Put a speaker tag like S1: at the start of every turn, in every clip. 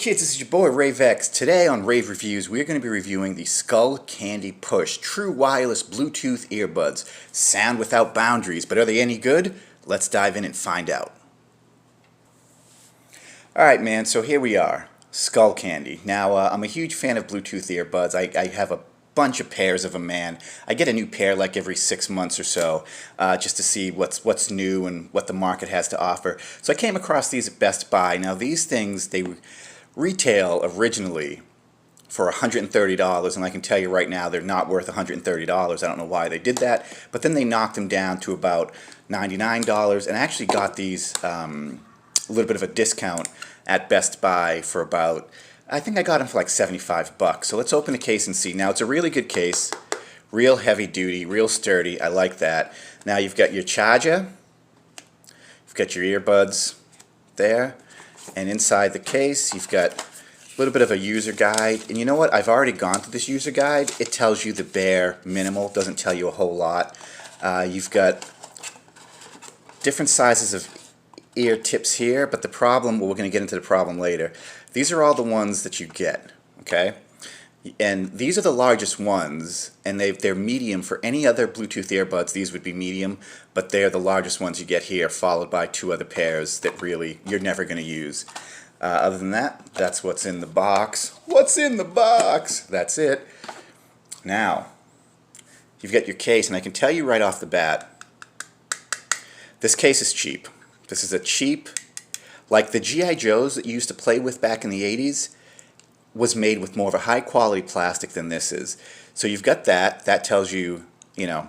S1: kids, this is your boy Rave X. Today on Rave Reviews, we're going to be reviewing the Skullcandy PUSH True Wireless Bluetooth Earbuds. Sound without boundaries, but are they any good? Let's dive in and find out. Alright man, so here we are. Skullcandy. Now, I'm a huge fan of Bluetooth earbuds. I have a bunch of pairs of them, man. I get a new pair like every 6 months or so, just to see what's new and what the market has to offer. So I came across these at Best Buy. Now these things, they retail originally for $130, and I can tell you right now they're not worth $130. I don't know why they did that, but then they knocked them down to about $99, and I actually got these a little bit of a discount at Best Buy for about, I think I got them for like 75 bucks. So let's open the case and see. Now it's a really good case, real heavy duty, real sturdy. I like that. Now you've got your charger, you've got your earbuds there, and inside the case you've got a little bit of a user guide. And you know what? I've already gone through this user guide. It tells you the bare minimal, doesn't tell you a whole lot. You've got different sizes of ear tips here, but the problem, well, we're going to get into the problem later. These are all the ones that you get, okay? And these are the largest ones, and they're medium. For any other Bluetooth earbuds, these would be medium, but they're the largest ones you get here, followed by two other pairs that really you're never going to use. Other than that, that's what's in the box. What's in the box? That's it. Now, you've got your case, and I can tell you right off the bat, this case is cheap. This is a cheap, like the G.I. Joes that you used to play with back in the 80s, was made with more of a high quality plastic than this is. So you've got that. That tells you, you know,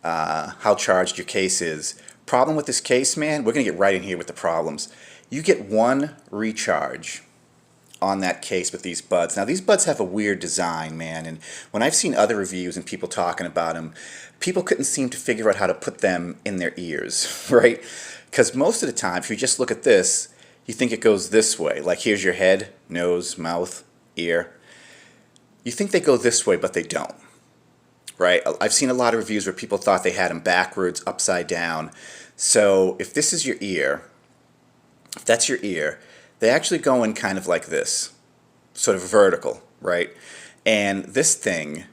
S1: how charged your case is. Problem with this case, man, we're going to get right in here with the problems. You get one recharge on that case with these buds. Now these buds have a weird design, man, and when I've seen other reviews and people talking about them, people couldn't seem to figure out how to put them in their ears, right? Because most of the time, if you just look at this, you think it goes this way. Like here's your head, nose, mouth, ear. You think they go this way, but they don't, right? I've seen a lot of reviews where people thought they had them backwards, upside down. So if this is your ear, if that's your ear, they actually go in kind of like this, sort of vertical, right? And this thing,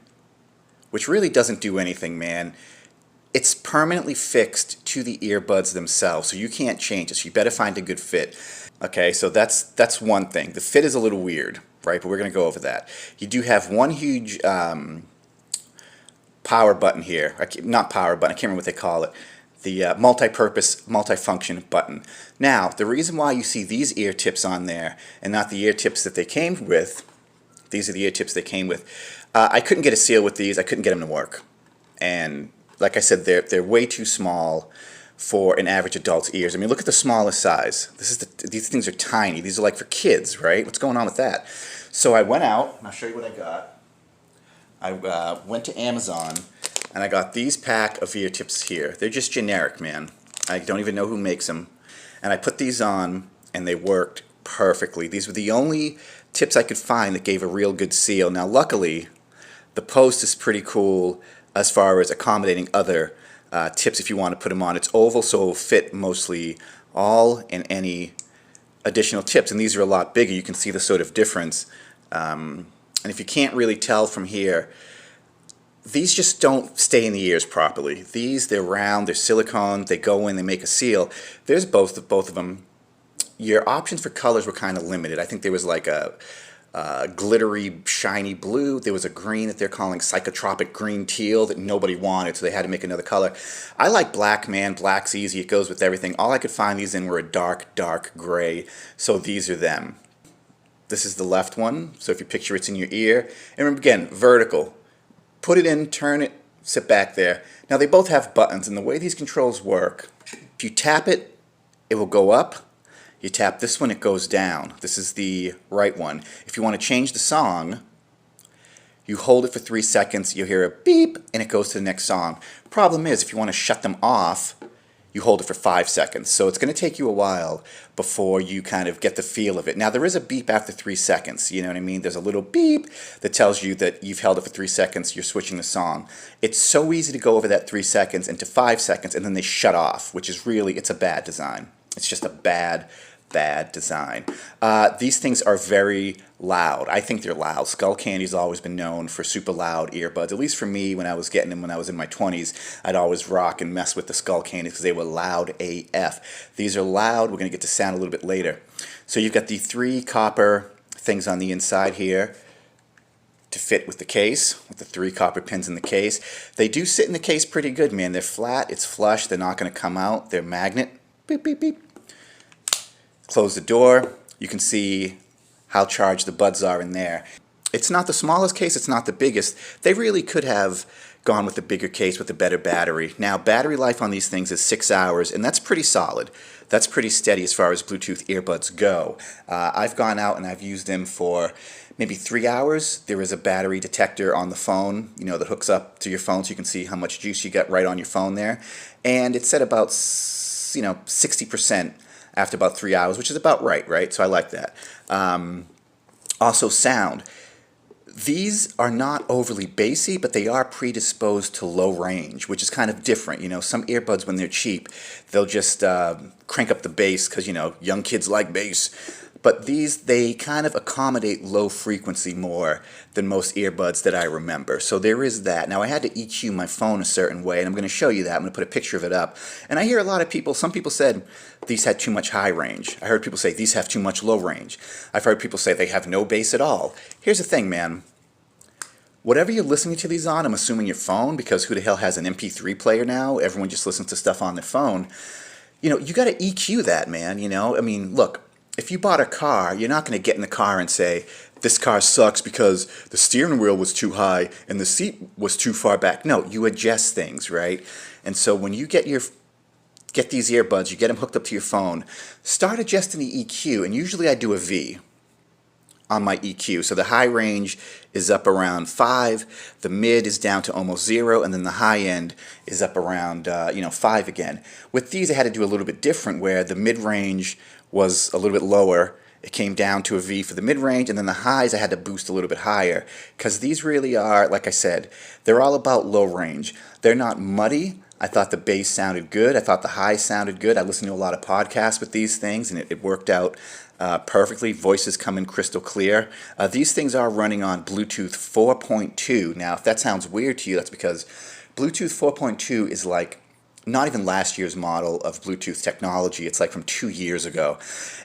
S1: which really doesn't do anything, man, it's permanently fixed to the earbuds themselves, so you can't change it. So you better find a good fit. Okay, so that's one thing. The fit is a little weird, right? But we're going to go over that. You do have one huge power button here. Not power button, I can't remember what they call it. The multi-purpose, multi-function button. Now, the reason why you see these ear tips on there and not the ear tips that they came with, these are the ear tips they came with. I couldn't get a seal with these. I couldn't get them to work. And like I said, they're way too small for an average adult's ears. I mean, look at the smallest size. These things are tiny. These are like for kids, right? What's going on with that? So I went out, and I'll show you what I got. I went to Amazon, and I got these pack of ear tips here. They're just generic, man. I don't even know who makes them. And I put these on, and they worked perfectly. These were the only tips I could find that gave a real good seal. Now, luckily, the post is pretty cool as far as accommodating other tips if you want to put them on. It's oval, so it will fit mostly all and any additional tips. And these are a lot bigger. You can see the sort of difference. And if you can't really tell from here, these just don't stay in the ears properly. These, they're round, they're silicone, they go in, they make a seal. There's both of them. Your options for colors were kind of limited. I think there was like a glittery, shiny blue. There was a green that they're calling psychotropic green teal that nobody wanted, so they had to make another color. I like black, man. Black's easy. It goes with everything. All I could find these in were a dark, dark gray, so these are them. This is the left one, so if you picture it's in your ear. And remember, again, vertical. Put it in, turn it, sit back there. Now, they both have buttons, and the way these controls work, if you tap it, it will go up. You tap this one, it goes down. This is the right one. If you want to change the song, you hold it for 3 seconds, you'll hear a beep, and it goes to the next song. Problem is, if you want to shut them off, you hold it for 5 seconds. So it's going to take you a while before you kind of get the feel of it. Now, there is a beep after 3 seconds, you know what I mean? There's a little beep that tells you that you've held it for 3 seconds, you're switching the song. It's so easy to go over that 3 seconds into 5 seconds, and then they shut off, which is really, it's a bad design. It's just a bad bad design. These things are very loud. I think they're loud. Skullcandy's always been known for super loud earbuds. At least for me, when I was getting them when I was in my 20s, I'd always rock and mess with the Skullcandies because they were loud AF. These are loud. We're going to get to sound a little bit later. So you've got the 3 copper things on the inside here to fit with the case, with the 3 copper pins in the case. They do sit in the case pretty good, man. They're flat, it's flush, they're not going to come out. They're magnet. Beep, beep, beep. Close the door. You can see how charged the buds are in there. It's not the smallest case, it's not the biggest. They really could have gone with the bigger case with the better battery. Now, battery life on these things is 6 hours, and that's pretty solid. That's pretty steady as far as Bluetooth earbuds go. I've gone out and I've used them for maybe 3 hours. There is a battery detector on the phone, you know, that hooks up to your phone so you can see how much juice you got right on your phone there. And it's at about, 60% after about 3 hours, which is about right? So I like that. Also sound. These are not overly bassy, but they are predisposed to low range, which is kind of different. You know, some earbuds, when they're cheap, they'll just crank up the bass because, you know, young kids like bass. But these, they kind of accommodate low frequency more than most earbuds that I remember. So there is that. Now, I had to EQ my phone a certain way, and I'm going to show you that. I'm going to put a picture of it up. And I hear a lot of people, some people said these had too much high range. I heard people say these have too much low range. I've heard people say they have no bass at all. Here's the thing, man. Whatever you're listening to these on, I'm assuming your phone, because who the hell has an MP3 player now? Everyone just listens to stuff on their phone. You know, you got to EQ that, man, you know? I mean, look. If you bought a car, you're not going to get in the car and say, this car sucks because the steering wheel was too high and the seat was too far back. No, you adjust things, right? And so when you get these earbuds, you get them hooked up to your phone, start adjusting the EQ, and usually I do a V on my EQ. So the high range is up around 5, the mid is down to almost 0, and then the high end is up around 5 again. With these I had to do a little bit different, where the mid range was a little bit lower. It came down to a V for the mid-range, and then the highs I had to boost a little bit higher, because these really are, like I said, they're all about low range. They're not muddy. I thought the bass sounded good. I thought the highs sounded good. I listened to a lot of podcasts with these things, and it worked out perfectly. Voices come in crystal clear. These things are running on Bluetooth 4.2. Now, if that sounds weird to you, that's because Bluetooth 4.2 is like not even last year's model of Bluetooth technology. It's like from 2 years ago.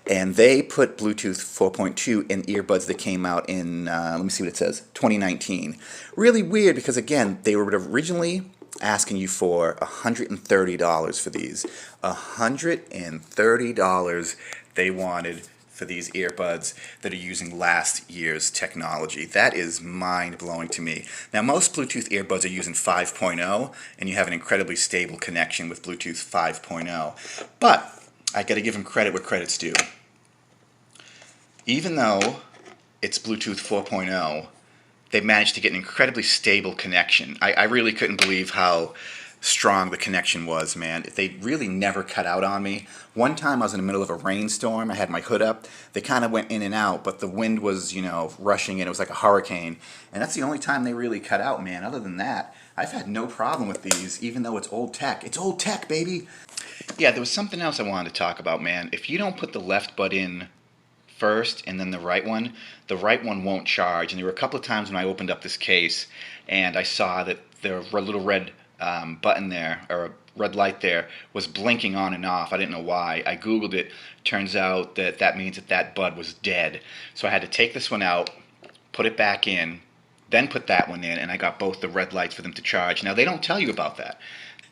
S1: And they put Bluetooth 4.2 in earbuds that came out in, let me see what it says, 2019. Really weird, because again, they were originally asking you for $130 for these. $130 they wanted for these earbuds that are using last year's technology. That is mind-blowing to me. Now, most Bluetooth earbuds are using 5.0, and you have an incredibly stable connection with Bluetooth 5.0. But I got to give them credit where credit's due. Even though it's Bluetooth 4.0, they managed to get an incredibly stable connection. I really couldn't believe how strong the connection was, man. They really never cut out on me. One time I was in the middle of a rainstorm. I had my hood up. They kind of went in and out, but the wind was, rushing in. It was like a hurricane. And that's the only time they really cut out, man. Other than that, I've had no problem with these, even though it's old tech. It's old tech, baby. Yeah, there was something else I wanted to talk about, man. If you don't put the left bud in first and then the right one won't charge. And there were a couple of times when I opened up this case and I saw that the little red button there, or a red light there, was blinking on and off. I didn't know why. I googled it. Turns out that means that bud was dead. So I had to take this one out, put it back in, then put that one in, and I got both the red lights for them to charge. Now, they don't tell you about that.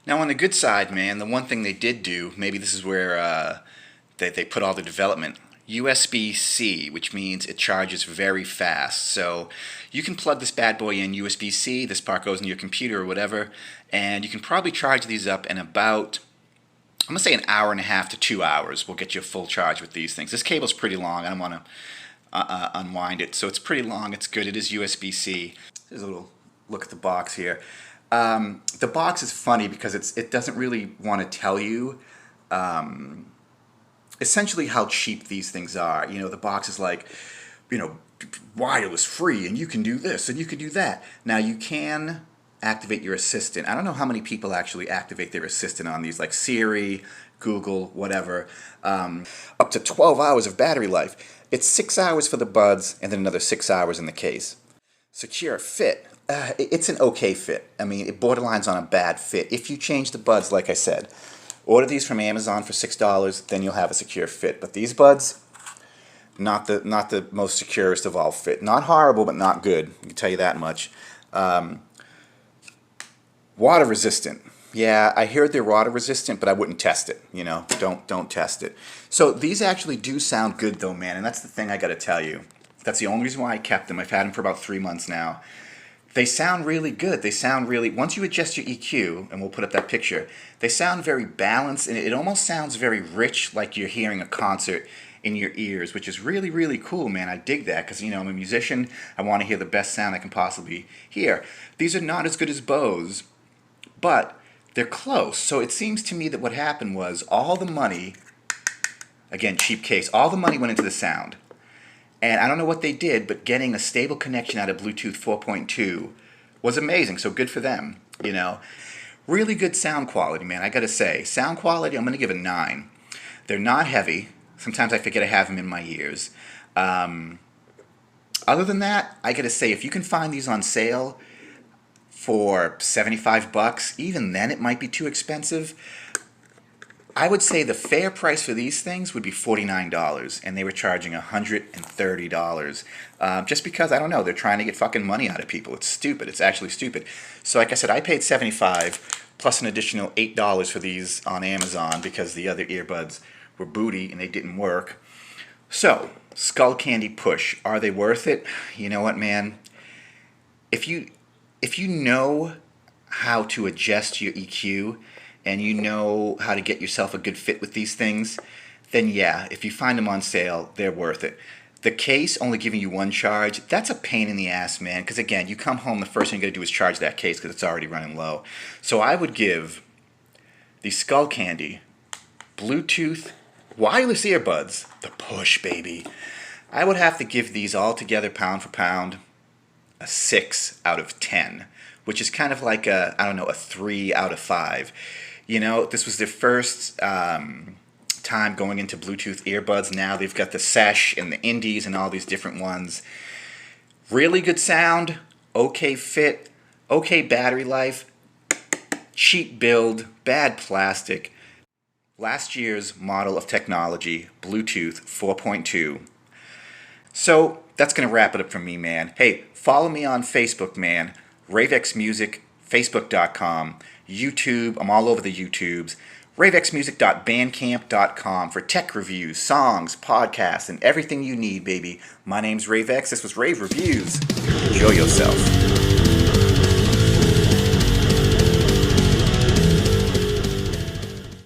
S1: Now, on the good side, man, the one thing they did do, maybe this is where they put all the development, USB-C, which means it charges very fast. So you can plug this bad boy in USB-C, this part goes in your computer or whatever, and you can probably charge these up in about, I'm going to say, an hour and a half to 2 hours will get you a full charge with these things. This cable's pretty long. I don't want to unwind it. So it's pretty long. It's good. It is USB-C. There's a little look at the box here. The box is funny because it doesn't really want to tell you essentially how cheap these things are. The box is like, wireless free, and you can do this and you can do that. Now, you can activate your assistant. I don't know how many people actually activate their assistant on these, like Siri, Google, whatever. Up to 12 hours of battery life. It's 6 hours for the buds and then another 6 hours in the case. Secure fit. It's an okay fit. I mean, it borderlines on a bad fit. If you change the buds, like I said, order these from Amazon for $6, then you'll have a secure fit. But these buds, not the most securest of all fit. Not horrible, but not good. I can tell you that much. Water resistant. Yeah, I heard they're water resistant, but I wouldn't test it. You know, don't test it. So these actually do sound good though, man, and that's the thing I got to tell you. That's the only reason why I kept them. I've had them for about 3 months now. They sound really good. They sound really, once you adjust your EQ, and we'll put up that picture, they sound very balanced, and it almost sounds very rich, like you're hearing a concert in your ears, which is really, really cool, man. I dig that, because, you know, I'm a musician. I want to hear the best sound I can possibly hear. These are not as good as Bose, but they're close. So it seems to me that what happened was all the money, again, cheap case, all the money went into the sound. And I don't know what they did, but getting a stable connection out of Bluetooth 4.2 was amazing. So good for them, you know. Really good sound quality, man. I got to say, sound quality, I'm going to give a 9. They're not heavy. Sometimes I forget I have them in my ears. Other than that, I got to say, if you can find these on sale for $75, even then it might be too expensive. I would say the fair price for these things would be $49, and they were charging $130. Just because, I don't know, they're trying to get fucking money out of people. It's stupid. It's actually stupid. So like I said, I paid $75 plus an additional $8 for these on Amazon because the other earbuds were booty and they didn't work. So, Skullcandy Push, are they worth it? You know what, man? If you know how to adjust your EQ and you know how to get yourself a good fit with these things, then yeah, if you find them on sale, they're worth it. The case only giving you one charge, that's a pain in the ass, man, because again, you come home, the first thing you got to do is charge that case because it's already running low. So I would give the Skullcandy Bluetooth wireless earbuds, the Push, baby. I would have to give these all together, pound for pound, a 6 out of 10, which is kind of like a, I don't know, a 3 out of 5. You know, this was their first time going into Bluetooth earbuds. Now they've got the Sesh and the Indies and all these different ones. Really good sound, okay fit, okay battery life, cheap build, bad plastic. Last year's model of technology, Bluetooth 4.2. So that's going to wrap it up from me, man. Hey, follow me on Facebook, man. Ravex Music, Facebook.com, YouTube, I'm all over the YouTubes. RaveXmusic.bandcamp.com for tech reviews, songs, podcasts, and everything you need, baby. My name's Ravex. This was Rave Reviews. Enjoy yourself.